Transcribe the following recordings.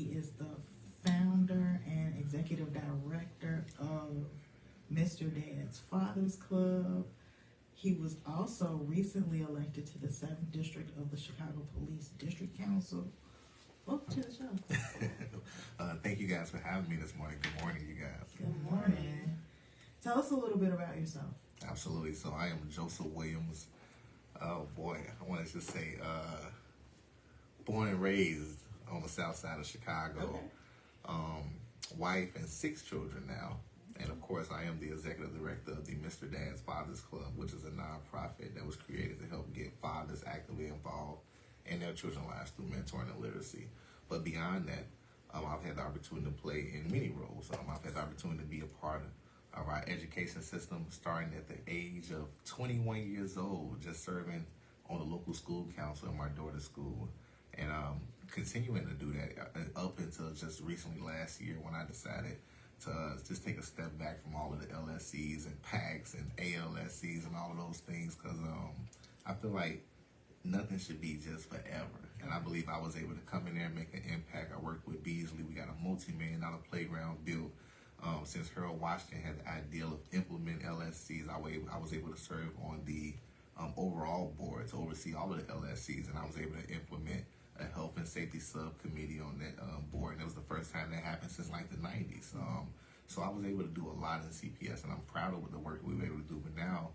He is the founder and executive director of Mr. Dad's Fathers Club. He was also recently elected to the 7th District of the Chicago Police District Council. Welcome to the show. Thank you guys for having me this morning. Good morning, you guys. Good morning. Tell us a little bit about yourself. Absolutely. So I am Joseph Williams. Oh boy, I want to just say, born and raised on the south side of Chicago. Okay. Wife and 6 children now. And of course, I am the executive director of the Mr. Dad's Fathers Club, which is a nonprofit that was created to help get fathers actively involved in their children's lives through mentoring and literacy. But beyond that, I've had the opportunity to play in many roles. I've had the opportunity to be a part of our education system, starting at the age of 21 years old, just serving on the local school council in my daughter's school, and continuing to do that up until just recently last year when I decided to just take a step back from all of the LSCs and PACs and ALSCs and all of those things, because I feel like nothing should be just forever. And I believe I was able to come in there and make an impact. I worked with Beasley. We got a multi-million-dollar playground built. Since Harold Washington had the ideal of implementing LSCs, I was able to serve on the overall board to oversee all of the LSCs, and I was able to implement a health and safety subcommittee on that board. And it was the first time that happened since like the 90s. So I was able to do a lot in CPS, and I'm proud of the work we were able to do. But now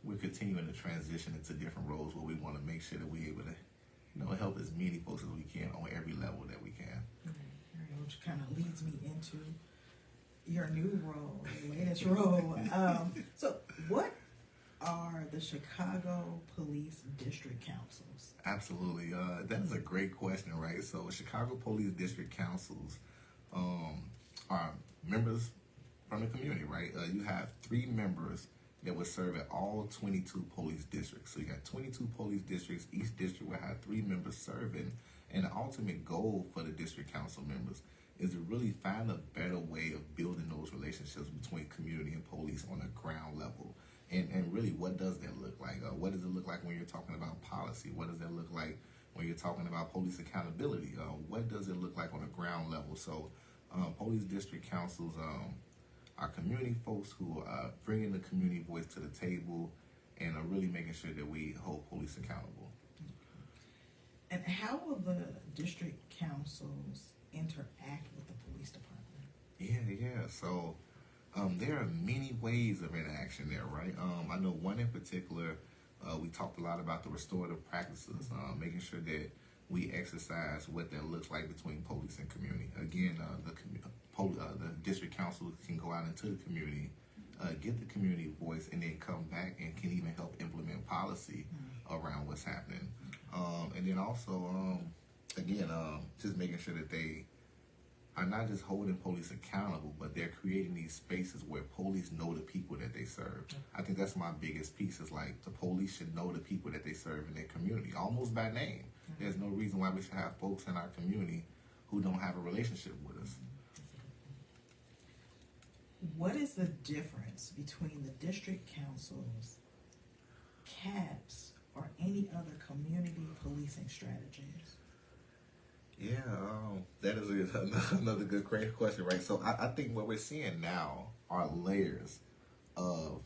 we're continuing to transition into different roles where we want to make sure that we're able to, help as many folks as we can on every level that we can. Which kind of leads me into your new role, your latest role. So what are the Chicago Police District Councils? Absolutely. That is a great question, right? So Chicago Police District Councils are members from the community, right? You have 3 members that would serve at all 22 police districts. So you got 22 police districts. Each district will have 3 members serving. And the ultimate goal for the district council members is to really find a better way of building those relationships between community and police on a ground level. And really, what does that look like? What does it look like when you're talking about policy? What does that look like when you're talking about police accountability? What does it look like on a ground level? So police district councils are community folks who are bringing the community voice to the table and are really making sure that we hold police accountable. And how will the district councils interact with the police department? Yeah. So there are many ways of interaction there, right? I know one in particular, we talked a lot about the restorative practices, making sure that we exercise what that looks like between police and community. Again, the district council can go out into the community, get the community voice, and then come back and can even help implement policy around what's happening. And then also, just making sure that they are not just holding police accountable, but they're creating these spaces where police know the people that they serve. I think that's my biggest piece, is like the police should know the people that they serve in their community, almost by name. There's no reason why we should have folks in our community who don't have a relationship with us. What is the difference between the district councils, CAPS, or any other community policing strategies? Yeah, that is another good question, right? So I think what we're seeing now are layers of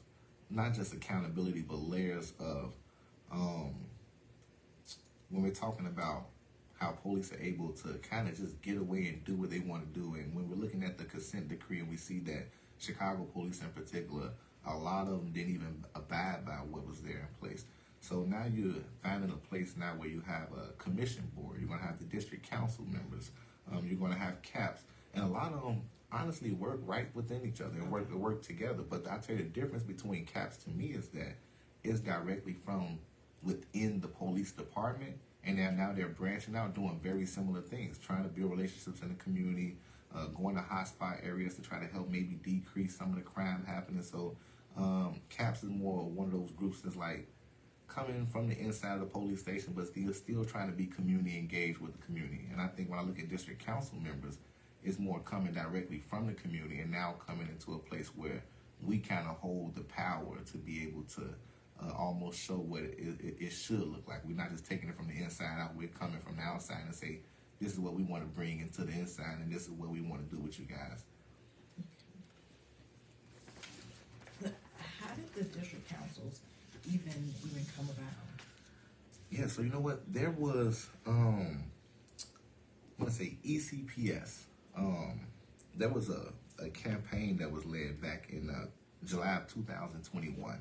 not just accountability, but layers of when we're talking about how police are able to kind of just get away and do what they want to do. And when we're looking at the consent decree and we see that Chicago police in particular, a lot of them didn't even abide by what was there in place. So now you're finding a place now where you have a commission board. You're going to have the district council members. You're going to have CAPS. And a lot of them honestly work right within each other and work together. But I tell you, the difference between CAPS to me is that it's directly from within the police department. And now they're branching out, doing very similar things, trying to build relationships in the community, going to hotspot areas to try to help maybe decrease some of the crime happening. So CAPS is more one of those groups that's like coming from the inside of the police station, but still trying to be community engaged with the community. And I think when I look at district council members, it's more coming directly from the community and now coming into a place where we kind of hold the power to be able to almost show what it should look like. We're not just taking it from the inside out. We're coming from the outside and say, this is what we want to bring into the inside, and this is what we want to do with you guys. How did the district councils even come about? Yeah, so you know what? There was I want to say ECPS. There was a campaign that was led back in July of 2021.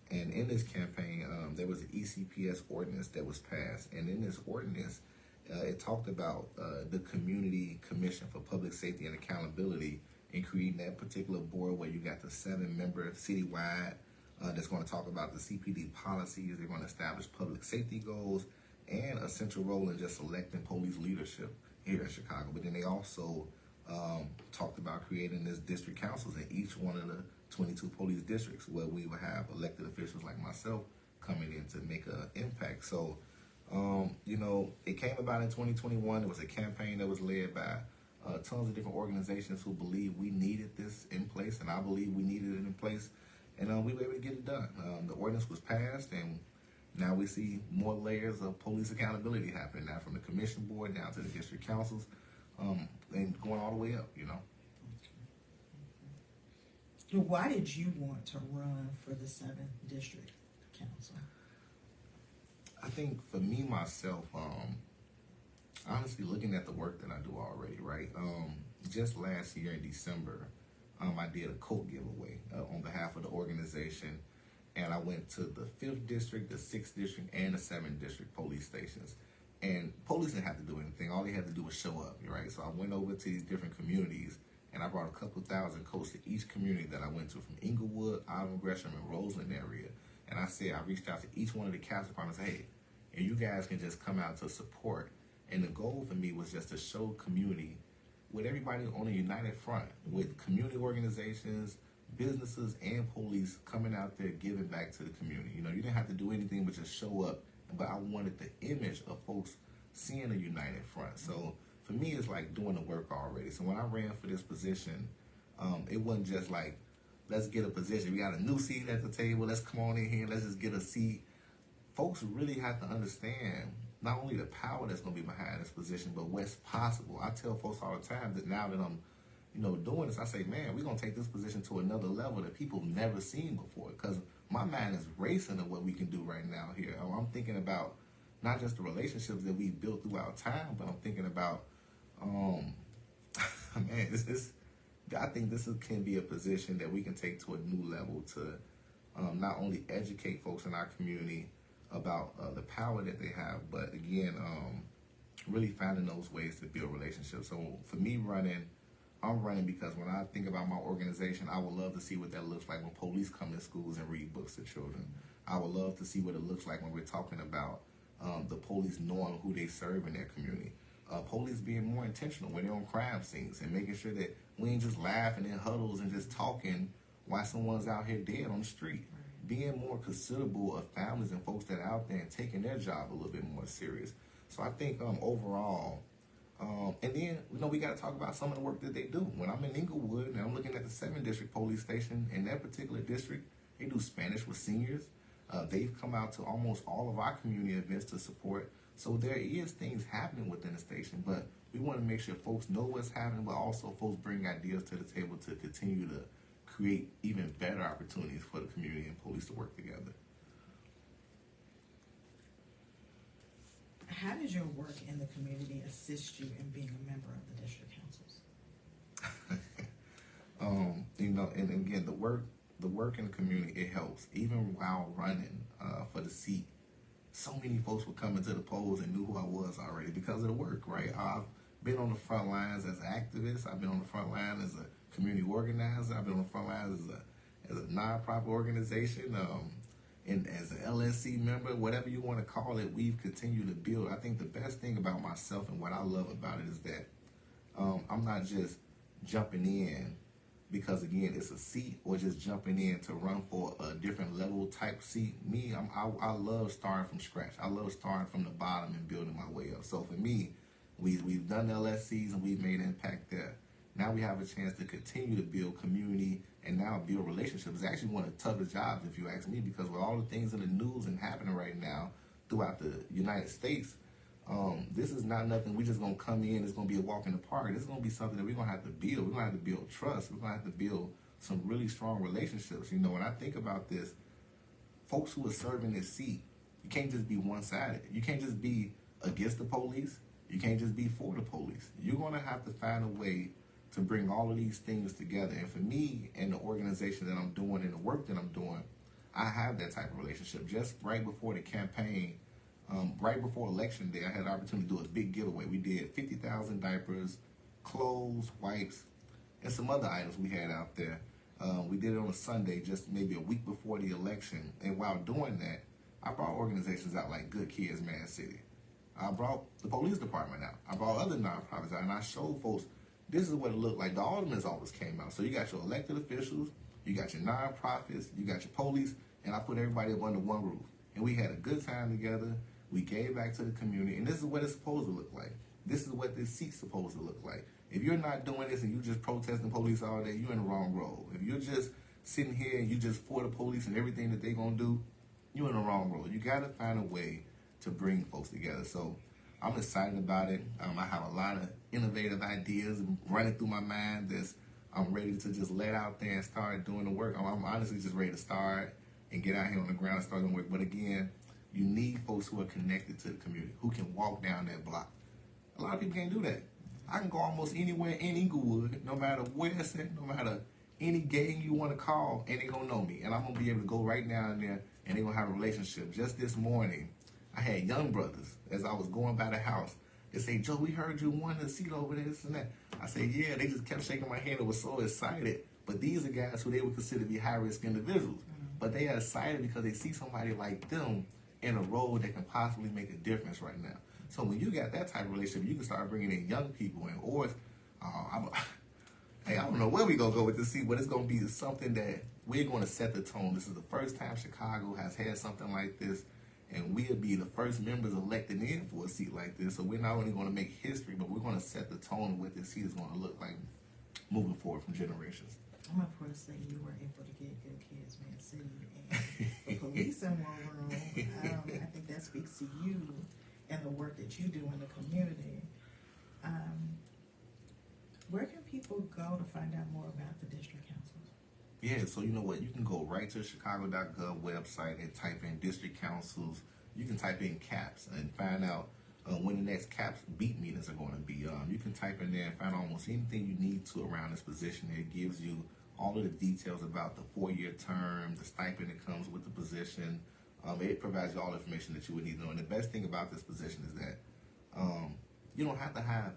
And in this campaign, there was an ECPS ordinance that was passed. And in this ordinance, it talked about the Community Commission for Public Safety and Accountability, and creating that particular board where you got the 7-member citywide that's going to talk about the CPD policies. They're going to establish public safety goals and a central role in just selecting police leadership here in Chicago. But then they also talked about creating this district councils in each one of the 22 police districts, where we will have elected officials like myself coming in to make an impact. So, you know, it came about in 2021. It was a campaign that was led by tons of different organizations who believe we needed this in place, and I believe we needed it in place, and we were able to get it done. The ordinance was passed, and now we see more layers of police accountability happening now, from the commission board down to the district councils, and going all the way up, you know. So why did you want to run for the 7th District Council? I think for me, myself, honestly, looking at the work that I do already, right? Just last year in December, I did a coat giveaway on behalf of the organization, and I went to the 5th District, the 6th District, and the 7th District police stations. And police didn't have to do anything. All they had to do was show up, right? So I went over to these different communities, and I brought a couple thousand coats to each community that I went to, from Inglewood, Auburn, Gresham, and Roseland area. And I reached out to each one of the captain departments, hey, and you guys can just come out to support. And the goal for me was just to show community, with everybody on a united front, with community organizations, businesses, and police coming out there giving back to the community. You know, you didn't have to do anything but just show up, but I wanted the image of folks seeing a united front. So for me, it's like doing the work already. So when I ran for this position, it wasn't just like, let's get a position. We got a new seat at the table. Let's come on in here. Let's just get a seat. Folks really have to understand not only the power that's going to be behind this position, but what's possible. I tell folks all the time that now that I'm, you know, doing this, I say, man, we're going to take this position to another level that people have never seen before, because my mind is racing at what we can do right now here. I'm thinking about not just the relationships that we built throughout time, but I'm thinking about, man, I think this can be a position that we can take to a new level to not only educate folks in our community about the power that they have, but again, really finding those ways to build relationships. So for me I'm running because when I think about my organization, I would love to see what that looks like when police come to schools and read books to children. I would love to see what it looks like when we're talking about the police knowing who they serve in their community. Police being more intentional when they're on crime scenes and making sure that we ain't just laughing in huddles and just talking while someone's out here dead on the street. Being more considerable of families and folks that are out there and taking their job a little bit more serious. So I think overall, and then, you know, we got to talk about some of the work that they do. When I'm in Inglewood and I'm looking at the 7th District Police Station, in that particular district, they do Spanish with seniors. They've come out to almost all of our community events to support. So there is things happening within the station, but we want to make sure folks know what's happening, but also folks bring ideas to the table to continue to create even better opportunities for the community and police to work together. How does your work in the community assist you in being a member of the district councils? You know, and again, the work in the community, it helps. Even while running for the seat, so many folks would come into the polls and knew who I was already because of the work, right? I've been on the front lines as an activist. I've been on the front line as a community organizer. I've been on the front lines as a nonprofit organization, and as an LSC member, whatever you want to call it. We've continued to build. I think the best thing about myself and what I love about it is that I'm not just jumping in because, again, it's a seat, or just jumping in to run for a different level type seat. I love starting from scratch. I love starting from the bottom and building my way up. So for me, we've done LSCs and we've made an impact there. Now we have a chance to continue to build community and now build relationships. It's actually one of the toughest jobs, if you ask me, because with all the things in the news and happening right now throughout the United States, This is not nothing we just gonna come in, it's gonna be a walk in the park. This is gonna be something that we're gonna have to build. We're gonna have to build trust. We're gonna have to build some really strong relationships. You know, when I think about this, folks who are serving this seat, you can't just be one-sided. You can't just be against the police. You can't just be for the police. You're gonna have to find a way to bring all of these things together. And for me and the organization that I'm doing and the work that I'm doing, I have that type of relationship. Just right before the campaign, right before election day, I had the opportunity to do a big giveaway. We did 50,000 diapers, clothes, wipes, and some other items we had out there. We did it on a Sunday, just maybe a week before the election. And while doing that, I brought organizations out like Good Kids Man City. I brought the police department out. I brought other nonprofits out, and I showed folks this is what it looked like. The alderman's office came out. So you got your elected officials, you got your nonprofits, you got your police, and I put everybody up under one roof. And we had a good time together. We gave back to the community, and this is what it's supposed to look like. This is what this seat's supposed to look like. If you're not doing this and you just protesting police all day, you're in the wrong role. If you're just sitting here and you just for the police and everything that they're gonna do, you're in the wrong role. You gotta find a way to bring folks together. So I'm excited about it. I have a lot of innovative ideas running through my mind that I'm ready to just let out there and start doing the work. I'm honestly just ready to start and get out here on the ground and start doing work. But again, you need folks who are connected to the community, who can walk down that block. A lot of people can't do that. I can go almost anywhere in Inglewood, no matter where it's at, no matter any gang you want to call, and they gonna know me. And I'm gonna be able to go right down there and they're gonna have a relationship. Just this morning, I had young brothers, as I was going by the house, they say, Joe, we heard you wanted a seat over there, this and that. I said, yeah, they just kept shaking my hand and was so excited. But these are guys who they would consider to be high-risk individuals. But they are excited because they see somebody like them in a role that can possibly make a difference right now. So when you got that type of relationship, you can start bringing in young people in. Or, hey, I don't know where we gonna go with this seat, but it's gonna be something that we're gonna set the tone. This is the first time Chicago has had something like this, and we'll be the first members elected in for a seat like this. So we're not only gonna make history, but we're gonna set the tone of what this seat is gonna look like moving forward from generations. I'm impressed that you were able to get Good Kids Man City and the police in one room. I think that speaks to you and the work that you do in the community. Where can people go to find out more about the district councils? Yeah, so you know what? You can go right to the Chicago.gov website and type in district councils. You can type in CAPS and find out when the next CAPS beat meetings are going to be. You can type in there and find almost anything you need to around this position. It gives you all of the details about the 4-year term, the stipend that comes with the position. It provides you all the information that you would need to know. And the best thing about this position is that you don't have to have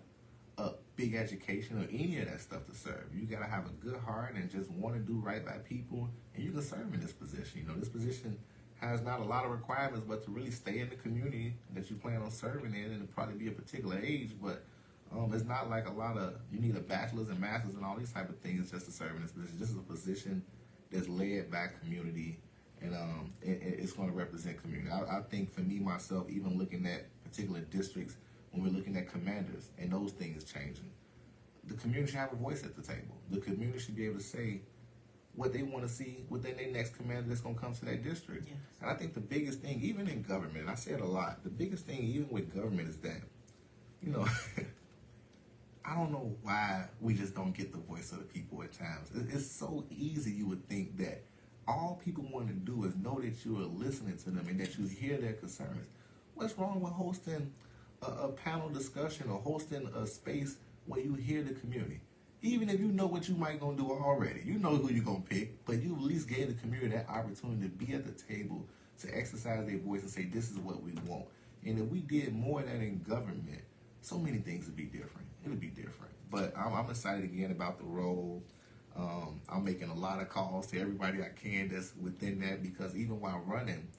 a big education or any of that stuff to serve. You got to have a good heart and just want to do right by people, and you can serve in this position. You know, this position has not a lot of requirements, but to really stay in the community that you plan on serving in, and it'll probably be a particular age, but it's not like a lot of, you need a bachelor's and master's and all these type of things just to serve in this position. This is a position that's led by community, and it's going to represent community. I think for me, myself, even looking at particular districts, when we're looking at commanders and those things changing, the community should have a voice at the table. The community should be able to say what they want to see within their next commander that's going to come to that district. Yes. And I think the biggest thing, even in government, and I say it a lot, the biggest thing even with government is that, you know, I don't know why we just don't get the voice of the people at times. It's so easy, you would think that all people want to do is know that you are listening to them and that you hear their concerns. What's wrong with hosting a panel discussion or hosting a space where you hear the community? Even if you know what you might gonna do already, you know who you're gonna pick, but you at least gave the community that opportunity to be at the table, to exercise their voice and say, this is what we want. And if we did more of that in government, so many things would be different. It would be different. But I'm excited again about the role. I'm making a lot of calls to everybody I can that's within that, because even while running,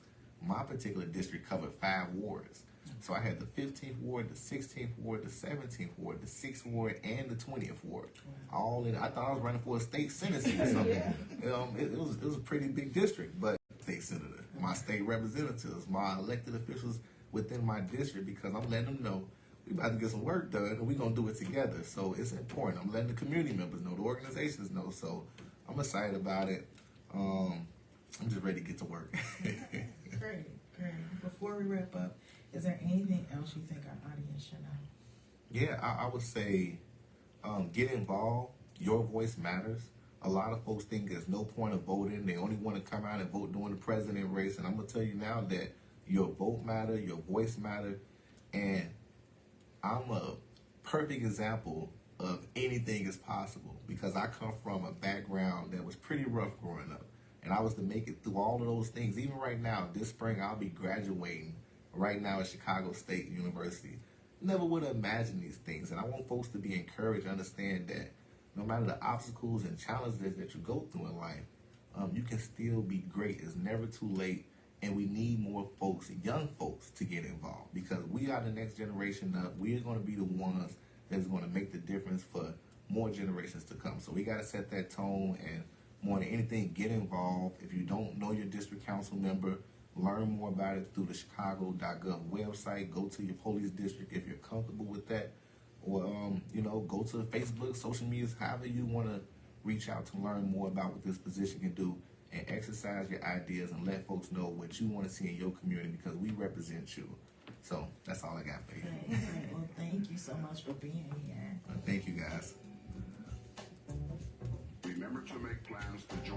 my particular district covered 5 wards. So I had the 15th ward, the 16th ward, the 17th ward, the 6th ward, and the 20th ward. All in. I thought I was running for a state senate seat or something. It was a pretty big district, but state senator, my state representatives, my elected officials within my district, because I'm letting them know we about to get some work done and we're gonna do it together. So it's important. I'm letting the community members know, the organizations know. So I'm excited about it. I'm just ready to get to work. Great. Before we wrap up, Is there anything else you think our audience should know? Yeah, I would say get involved. Your voice matters. A lot of folks think there's no point of voting. They only want to come out and vote during the president race. And I'm going to tell you now that your vote matter, your voice matter. And I'm a perfect example of anything is possible because I come from a background that was pretty rough growing up. And I was to make it through all of those things. Even right now, this spring, I'll be graduating right now at Chicago State University. Never would have imagined these things. And I want folks to be encouraged to understand that no matter the obstacles and challenges that you go through in life, you can still be great. It's never too late. And we need more folks, young folks, to get involved because we are the next generation up. We are going to be the ones that's going to make the difference for more generations to come. So we got to set that tone and more than anything, get involved. If you don't know your district council member, learn more about it through the chicago.gov website. Go to your police district if you're comfortable with that. Or, go to Facebook, social media, however you want to reach out to learn more about what this position can do and exercise your ideas and let folks know what you want to see in your community because we represent you. So that's all I got for you. Great. Well, thank you so much for being here. Thank you, guys. Remember to make plans to